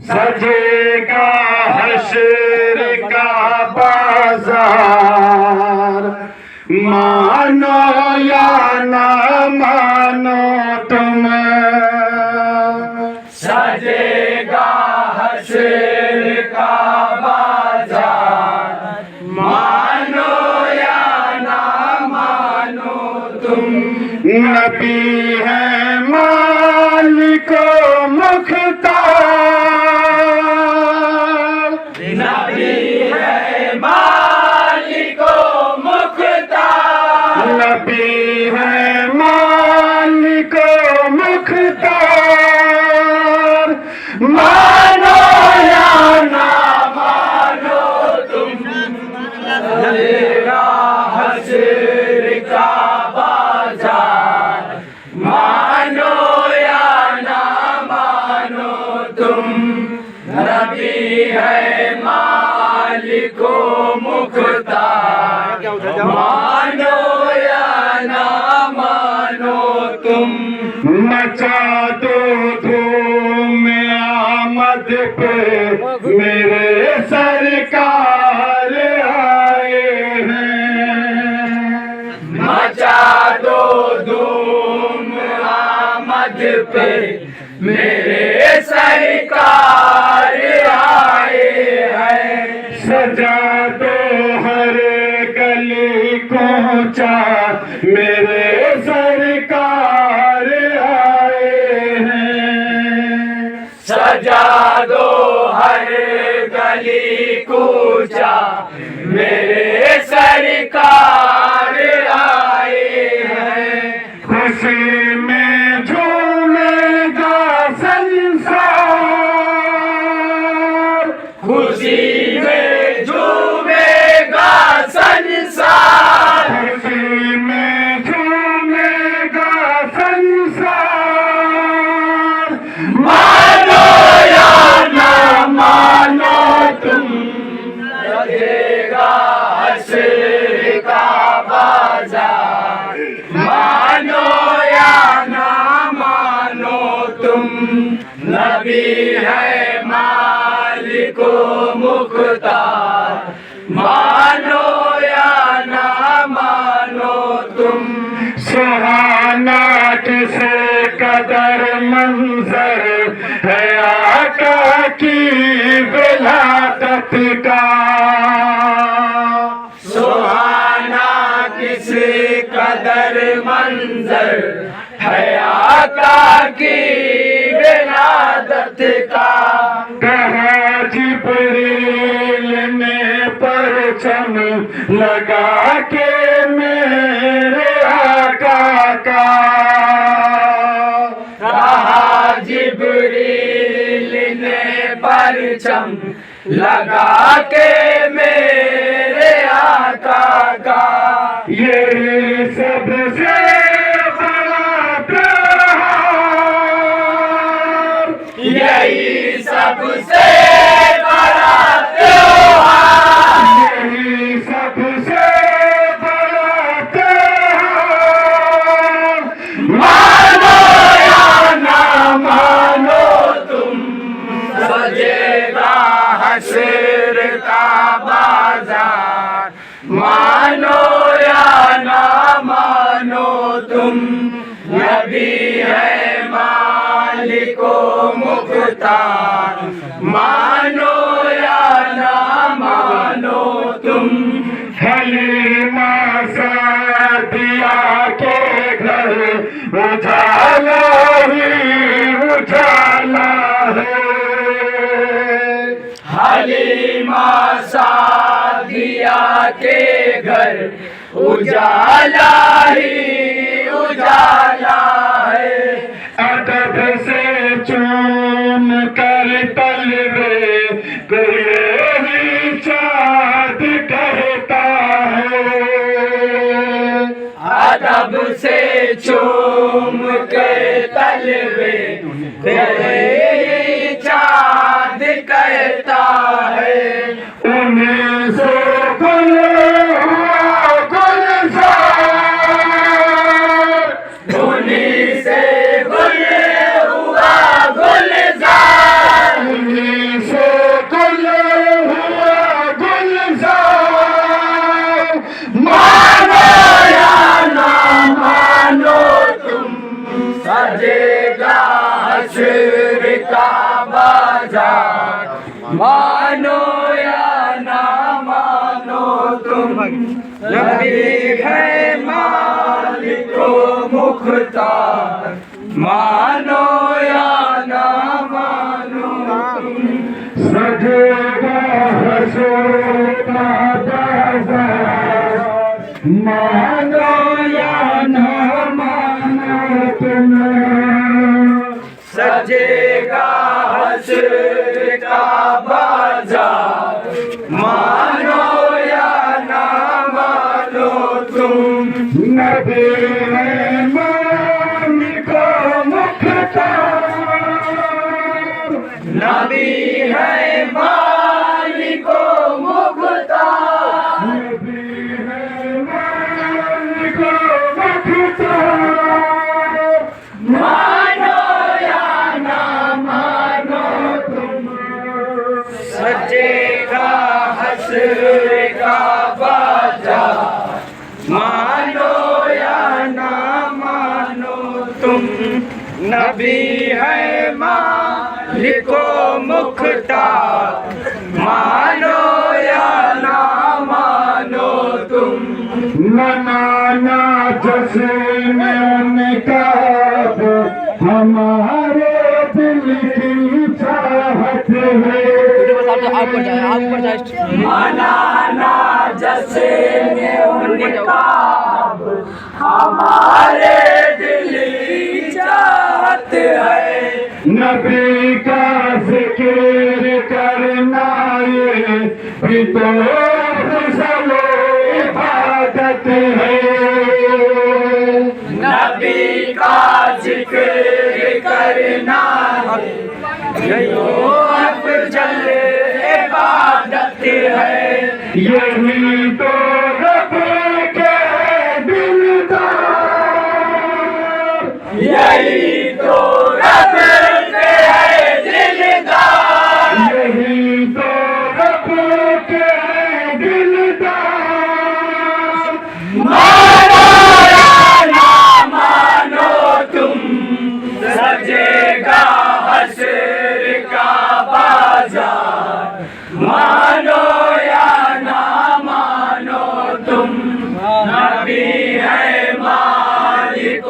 सजेगा हश्र का बाजार, मानो या ना मानो तुम। सजेगा हश्र का बाजार, मानो या ना मानो तुम। नबी है मालिको मुख्तार, नबी है मालिको मुख्तार, नबी है मालिको मुख्तार, मानो या ना मानो तुम। सजेगा हश्र का बाजार, मानो या ना मानो तुम। नबी है मालिको मुख्तार, मानो या ना मानो तुम। मचा दो धूम आमद पे, मेरे सरकार आए हैं। मचा दो धूम आमद पे, मेरे सरकार आए हैं। सजा दो हर गली कोचा, मेरे सरकार आए हैं। सजा दो हर गली कूचा, मेरे सरकार आए हैं। खुशी में झूमेगा संसार, खुशी में झूमेगा संसार, खुशी में झूमेगा संसार, मानो या ना मानो तुम। सजेगा हश्र का बाजार, मानो या ना मानो तुम। नबी है मालिको मुख्तार, मानो या ना मानो तुम। सुहाना किसे कदर मंजर है आका की विलादत का, सुहाना किस कदर मंजर है आका की विलादत का। कहा जिब्रील ने परचम लगा के मेरे आका का, कहा जिब्रील ने परचम लगा के मेरे आका का। ये सबसे बड़ा त्योहार, यही सबसे बड़ा त्योहार, यही सबसे बड़ा त्योहार, मानो या ना मानो तुम। सजेगा हश्र का बाजार, मानो या ना मानो तुम। नबी है मालिको मुख्तार, मानो या ना मानो तुम। हलीमा सादिया के घर उजाला ही उजाला है, हलीमा सादिया के घर उजाला ही उजाला है। अदब से चूम कर तलवे को यही चाँद कहता है, अदब से चूम के तलवे यही चाँद कहता है। उन्हीं से गुल हुआ गुलजार, उन्हीं से गुल हुआ गुलजार, उन्हीं बाजार मानो या ना मानो तुम नबी है मालिक मुख्तार मानो या ना मानो तुम सजेगा हसूर का बाजार मानो या ना मानो तुम्हें सजेगा हश्र का बाजार मानो या ना मानो तुम नबी है मालिक मुख्तार नबी है मालिक मुख्तार नबी है मालिक मुख्तार मानो या ना मानो तुम सजेगा हश्र का बाजार मानो या ना मानो तुम नबी है मालिक मुख्तार मानो या ना मानो तुम मनाना जश्न उनका हमारे दिल की चाहत है मनाना जश्न उनका हमारे दिल की चाहत है नबी का जिक्र करना ये भी तो अफज़ल इबादत है नबी का जिक्र करना यही अफजल इबादत है यही तो रब के दिलदार यही तो रब के है दिलदार यही तो रब के दिलदार मानो या ना मानो तुम सजेगा हश्र का बाजार मानो या ना मानो तुम नबी है मालिक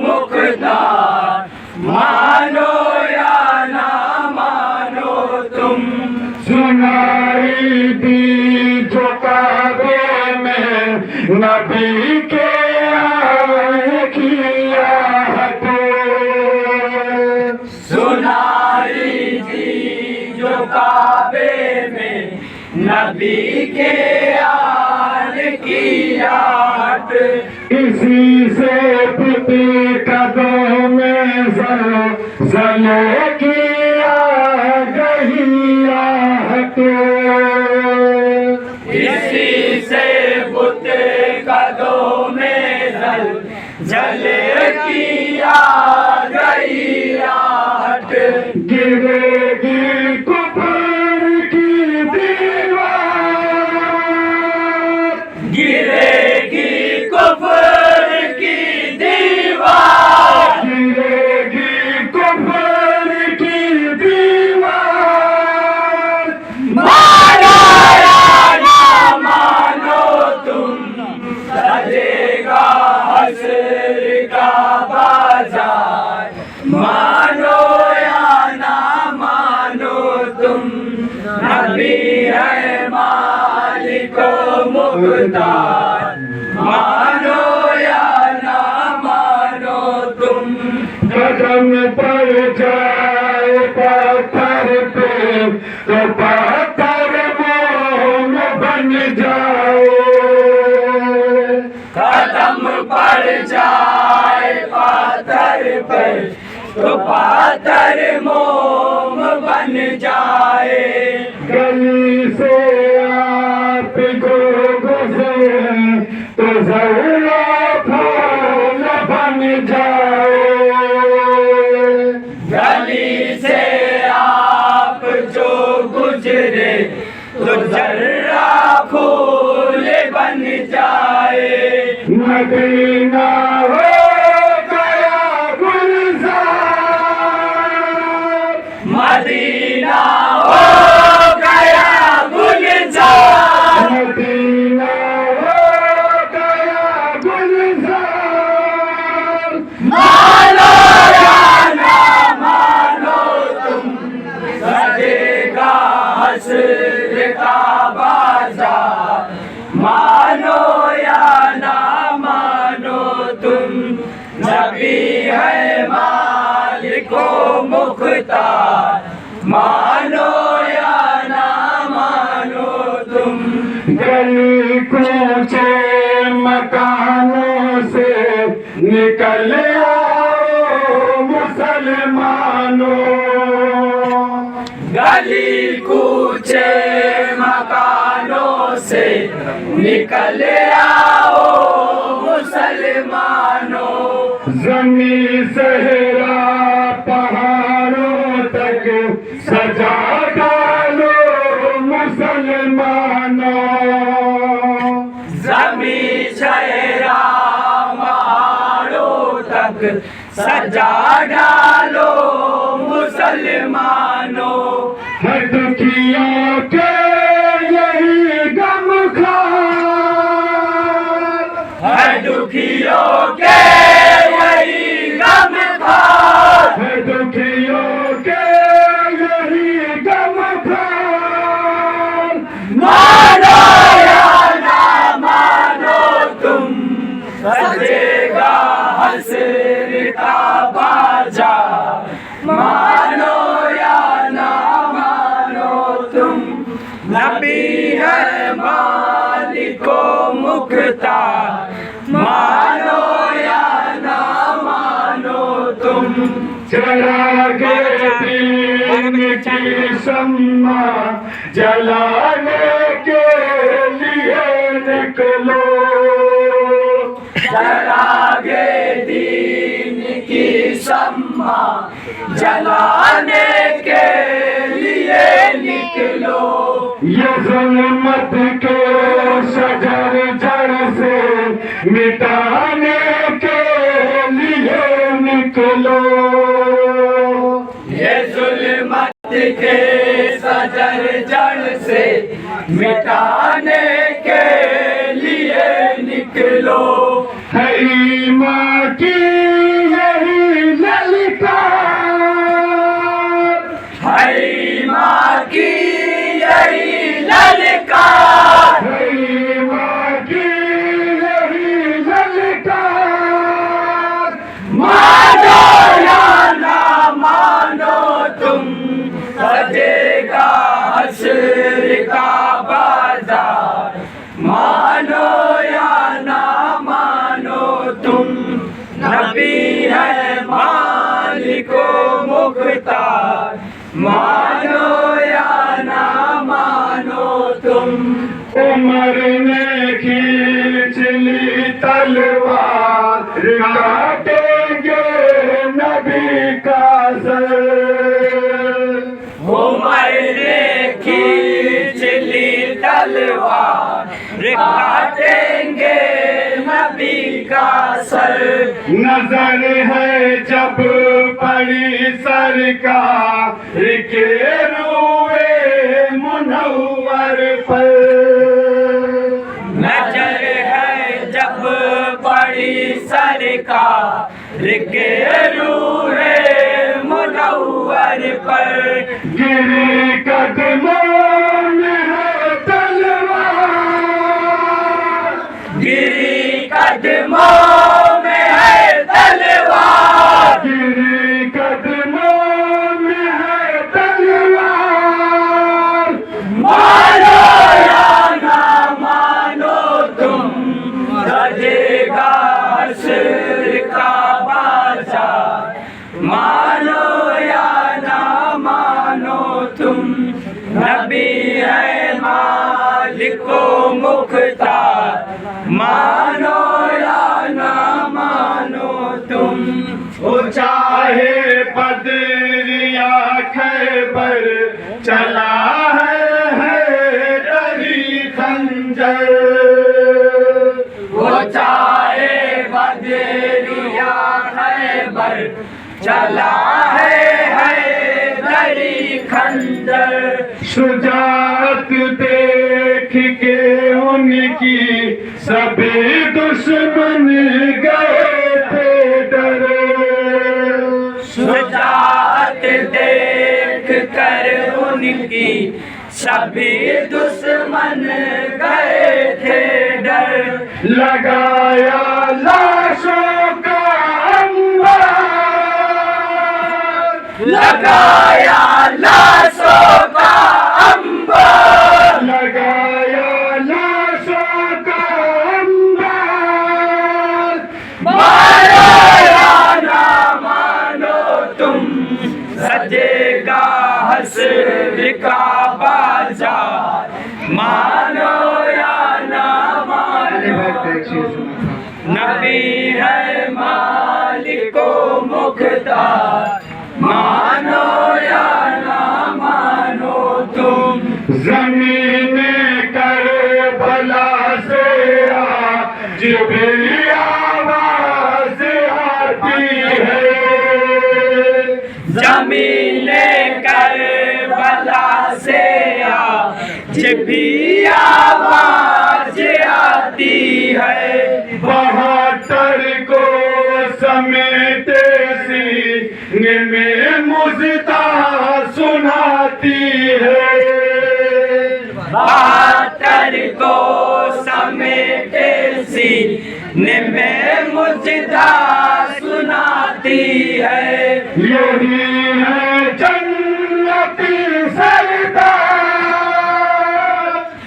मुख्तार मानो या ना मानो तुम सुनाई दी जो काबे में नबी के आए की आहट सुनाई दी जो काबे में नबी के आन की आहट इसी से पिते कदों में जले की आ गई आहट इसी से बुत कदों में जल की आ गई आहट गिरेगी कुफर की दीवार गिरेगी कुफर की दीवार गिरेगी कुफर की दीवार मानो या ना मानो तुम सजेगा हश्र का बाजार मानो या ना मानो तुम नबी है मालिक मुख्तार मानो या ना मानो तुम कदम पर जाए पत्थर पे तो पत्थर मोम बन जाए कदम पड़ जाए पाथर पर तो पाथर मोम बन जाए गली से आप को गुजरे तो जरा फूल बन जाए गली से आप जो गुजरे तो जर्रा फूल बन जाए मदीना हो गया गुलजार मदीना मदीना हो गया गुलजार, मदीना हो गया गुलजार। मानो या ना मानो तुम, सजेगा हश्र का बाजार। मानो या ना मानो तुम, नबी है मालिको मुख्तार। मानो या ना मानो तुम, गली कूचे मकानों से निकल आओ मुसलमानों। गली कूचे मकानों से निकल आओ मुसलमानों। जमी सहरा पहाड़ों तक सजा डालो मुसलमानों। जमी शहरा पहाड़ों तक सजा डालो मुसलमानों। है दुखियों के यही गमखार, है दुखियों के यही गमखार। है दुखियों के यही गमखार। मानो या ना मानो तुम, सजेगा हश्र का बाजार। मानो या ना मानो तुम, नबी है मालिको मुख्तार। मानो या ना मानो तुम, चरागे दिन की शम्मा जलाने के लिए निकलो। चरागे दीन की शम्मा जलाने के लिए निकलो। ये ज़ुल्मत के शजर जड़ से मिटाने के लिए निकलो। ये जुल्मत के सजर जड़ से मिटाने के लिए निकलो। है ईमान की यही ललकार, है माँ की यही ललकार। है ईमान की यही ललकार। मानो या ना मानो तुम, सजेगा हश्र का बाजार। मानो या ना मानो तुम, नबी है मालिको मुख्तार। मानो या ना मानो तुम, उमर ने खींच ली तलवार, काटेंगे नबी का सर। उमर ने खींच ली तलवार, काटेंगे नबी का सर। नजर है जब पड़ी सरकार के रूए मुनव्वर पर। नजर है जब पड़ी सरकार के रूहे मुनव्वर पर। गिरी कदमों में है तलवार, गिरी कदमों में है तलवार। गिरी कदमों में है तलवार। मानो या ना मानो तुम, सजेगा हश्र का बाजार। मानो या ना मानो तुम, नबी है मालिको मुख्तार। मानो या ना मानो तुम, चाहे बदरिया खैबर चला है डरी खंजर। वो चाहे बदरिया खैबर चला है दरी खंजर। अंदर। शुजाअत देख के उनकी सभी दुश्मन गए थे डरे। शुजाअत देख कर उनकी सभी दुश्मन गए थे डर। लगाया लाशों का अंबार, लगाया लाशों का अंबार। लगाया लाशों का अंबार। मानो या ना मानो तुम, सजेगा हश्र का बाजार। मानो या ना मानो, नबी है मालिको मुख्तार। मानो या ना मानो तुम। ज़मीन करबला से आज भी आवाज़ आती है। ज़मीने करबला से आज भी आवाज़ आती है। 72 को समेटे सीने में मुज़्दा सुनाती है। 72 को समेटे सीने में मुझदा सुनाती है। यही है जन्नती सरदार,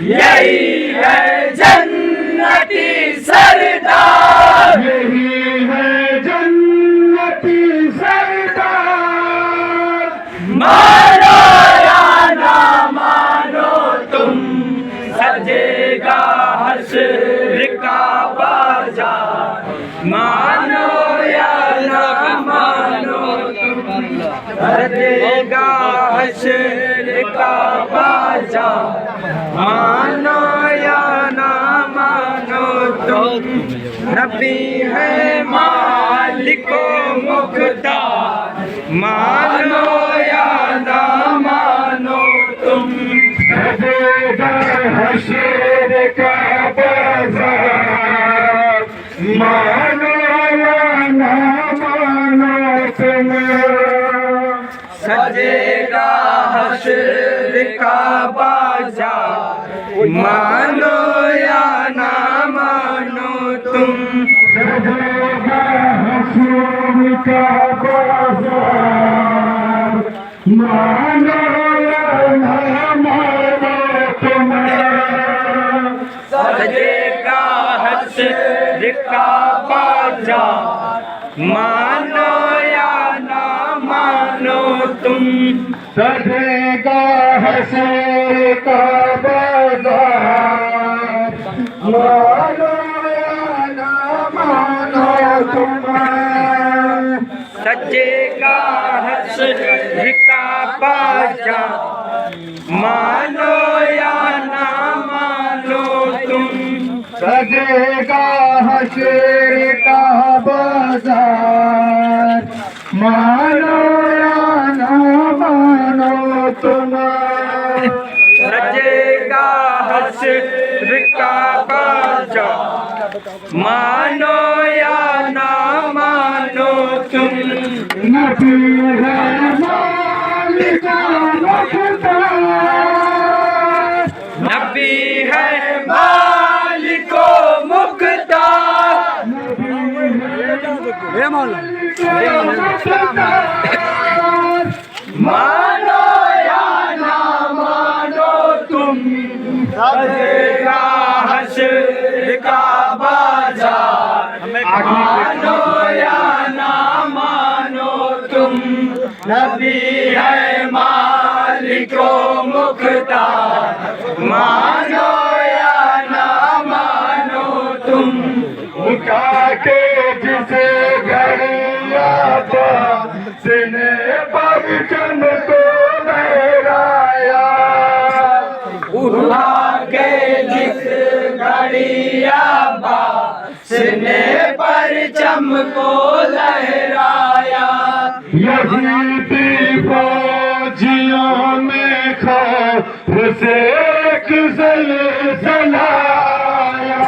यही है जन्नती सरदार। यही है जन्नती सरदार। मानो या ना मानो तुम, सजेगा हश्र का बाजार। मानो या ना मानो तुम, सजेगा हश्र का बाजार। मानो या ना मानो तुम, नबी है मालिको मुख्तार। मानो या ना मानो तुम, सजेगा हश्र का बाजार। मानो या ना मानो तुम। सजेगा हश्र का बाजार। मानो या ना मानो तुम। सजेगा हश्र का बाजार। मानो या ना मानो तुम। सजेगा हश्र का बाजार। मानो या ना मानो तुम। सजेगा हश्र का बाजार। मानो या ना मानो तुम। सजेगा हश्र का बाजार। मानो या ना मानो तुम। सजेगा हश्र का बाजार। मानो या ना मानो तुम। सजेगा हश्र का बाजार। मानो या ना मानो तुम। नबी है मालिको मुख्तार। नबी है मालिको मुख्तार। मानो या ना मानो तुम, सजेगा हश्र का बाजार। मानो या ना मानो तुम, नबी है मालिको मुख्तार। मानो या ना मानो तुम। उठा के जिसे घड़िया सीने पर चमको लहराया। उठा के जिस घड़िया बासने पर चमको लहराया। यही थी फौजियों में उसे एक ज़लज़ला आया।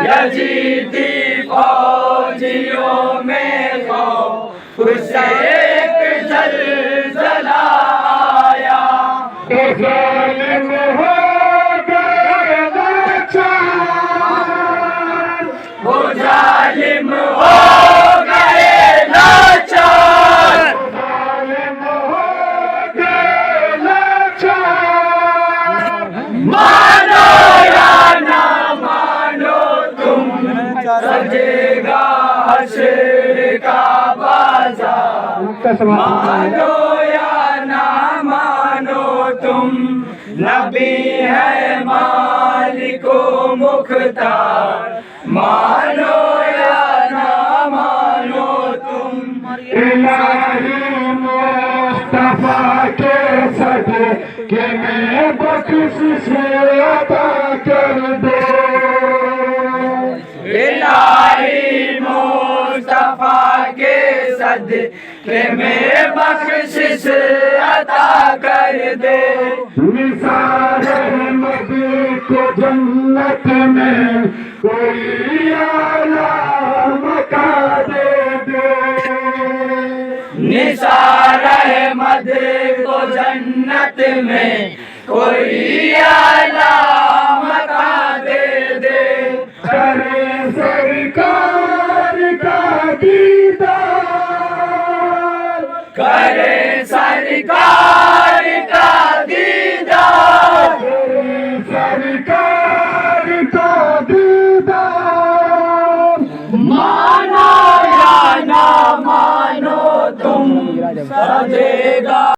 यजीदी फौजियों में खौफ से एक ज़लज़ला आया। वो ज़ालिम हो गए लाचार, वो जालिम हो गए लाचार। ज़ालिम हो गए लाचार। मानो या ना मानो तुम, सजेगा हश्र का बाजार। मानो या ना मानो तुम, नबी है मालिको मुख्तार। मानो या ना मानो तुम, इलाही मुस्तफा के सदके में बख्शिश अता कर दो। इलाही मुस्तफा के सदके में बख्शिश अता कर दे। निसार अहमद को जन्नत में कोई आला मकाम दे दे। निसार अहमद को जन्नत में कोई आला